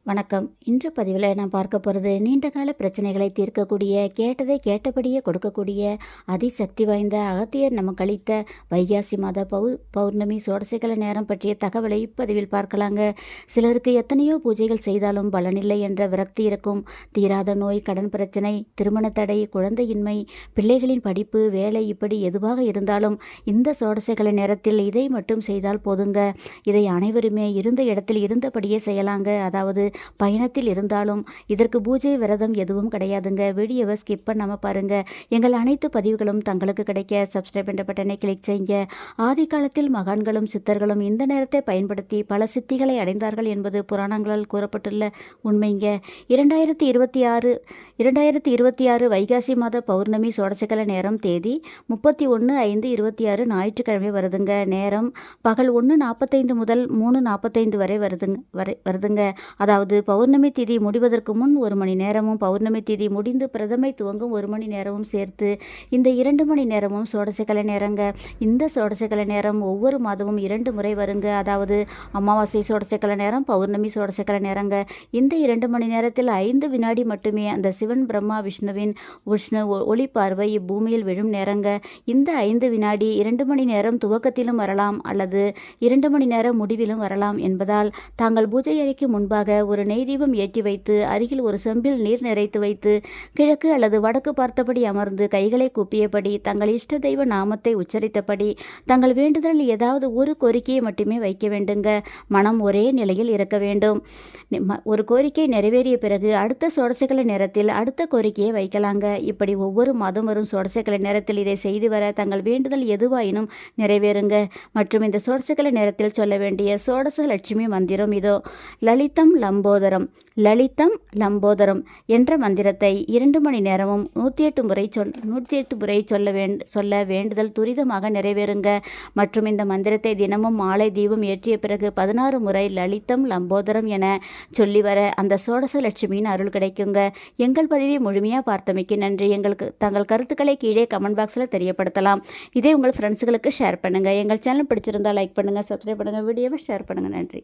வணக்கம். இன்று பதிவில் நான் பார்க்க போகிறது நீண்ட கால பிரச்சனைகளை தீர்க்கக்கூடிய, கேட்டதை கேட்டபடியே கொடுக்கக்கூடிய அதிசக்தி வாய்ந்த அகத்தியர் நமக்கு அளித்த வைகாசி மாத பௌர்ணமி சோடசைக்கல நேரம் பற்றிய தகவலை இப்பதிவில் பார்க்கலாங்க. சிலருக்கு எத்தனையோ பூஜைகள் செய்தாலும் பலனில்லை என்ற விரக்தி இருக்கும். தீராத நோய், கடன் பிரச்சனை, திருமண தடை, குழந்தையின்மை, பிள்ளைகளின் படிப்பு, வேலை, இப்படி எதுவாக இருந்தாலும் இந்த சோடசைக்கல நேரத்தில் இதை மட்டும் செய்தால் போதுங்க. இதை அனைவருமே இருந்த இடத்தில் இருந்தபடியே செய்யலாங்க. அதாவது பயணத்தில் இருந்தாலும் இதற்கு பூஜை விரதம் எதுவும் கிடையாதுங்க. வீடியோவை ஸ்கிப் பண்ணாமல் பாருங்கள். எங்கள் அனைத்து பதிவுகளும் தங்களுக்கு கிடைக்க சப்ஸ்கிரைப் என்ற பட்டனை கிளிக் செய்யுங்க. ஆதி காலத்தில் மகான்களும் சித்தர்களும் இந்த நேரத்தை பயன்படுத்தி பல சித்திகளை அடைந்தார்கள் என்பது புராணங்களால் கூறப்பட்டுள்ள உண்மைங்க. 2026 வைகாசி மாத பௌர்ணமி சோடசைக்கல நேரம் தேதி 31/5/26 ஞாயிற்றுக்கிழமை வருதுங்க. நேரம் பகல் 1:45 முதல் 3:45 வரை வருதுங்க. அதாவது பௌர்ணமி திதி முடிவதற்கு முன் 1 மணி நேரமும், பௌர்ணமி திதி முடிந்து பிரதமை துவங்கும் 1 மணி நேரமும் சேர்த்து இந்த 2 மணி நேரமும் சோடசைக்கல நேரங்க. இந்த சோடசைக்கல நேரம் ஒவ்வொரு மாதமும் 2 முறை வருங்க. அதாவது அமாவாசை சோடசைக்கல நேரம், பௌர்ணமி சோடசைக்கல நேரங்க. இந்த 2 மணி நேரத்தில் 5 வினாடி மட்டுமே அந்த சிவன் பிரம்மா விஷ்ணு ஒளி பார்வை இப்பூமியில் விழும் நேரங்க. இந்த 5 வினாடி 2 மணி நேரம் துவக்கத்திலும் வரலாம் அல்லது 2 மணி நேரம் முடிவிலும் வரலாம் என்பதால் தாங்கள் பூஜை அறைக்கு முன்பாக ஒரு நெய் தீபம் ஏற்றி வைத்து அருகில் ஒரு செம்பில் நீர் நிறைத்து வைத்து கிழக்கு அல்லது வடக்கு பார்த்தபடி அமர்ந்து கைகளை கூப்பியபடி தங்கள் இஷ்ட தெய்வ நாமத்தை உச்சரித்தபடி தங்கள் வேண்டுதலில் ஏதாவது ஒரு கோரிக்கையை மட்டுமே வைக்க வேண்டுங்க. மனம் ஒரே நிலையில் இருக்க வேண்டும். ஒரு கோரிக்கை நிறைவேறிய பிறகு அடுத்த சோடசைக்கல நேரத்தில் அடுத்த கோரிக்கையை வைக்கலாங்க. இப்படி ஒவ்வொரு மாதம் வரும் சோடசைக்கல நேரத்தில் இதை செய்து வர தங்கள் வேண்டுதல் எதுவாயினும் நிறைவேறுங்க. மற்றும் இந்த சோடசைக்கல நேரத்தில் சொல்ல வேண்டிய சோடச லட்சுமி மந்திரம் இதோ: லலிதம் லம்போதரம் என்ற மந்திரத்தை 2 மணி நேரமும் 108 முறை சொல்ல வேண்டுதல் துரிதமாக நிறைவேறுங்க. மற்றும் இந்த மந்திரத்தை தினமும் மாலை தீபம் ஏற்றிய பிறகு 16 முறை லலிதம் லம்போதரம் என சொல்லி வர அந்த சோடச லட்சுமியின் அருள் கிடைக்குங்க. எங்கள் பதிவை முழுமையாக பார்த்தமைக்கு நன்றி. தங்கள் கருத்துக்களை கீழே கமெண்ட் பாக்ஸில் தெரியப்படுத்தலாம். இதே உங்கள் ஃப்ரெண்ட்ஸுகளுக்கு ஷேர் பண்ணுங்கள். எங்கள் சேனல் பிடிச்சிருந்தால் லைக் பண்ணுங்கள், சப்ஸ்கிரைப் பண்ணுங்கள், வீடியோவை ஷேர் பண்ணுங்கள். நன்றி.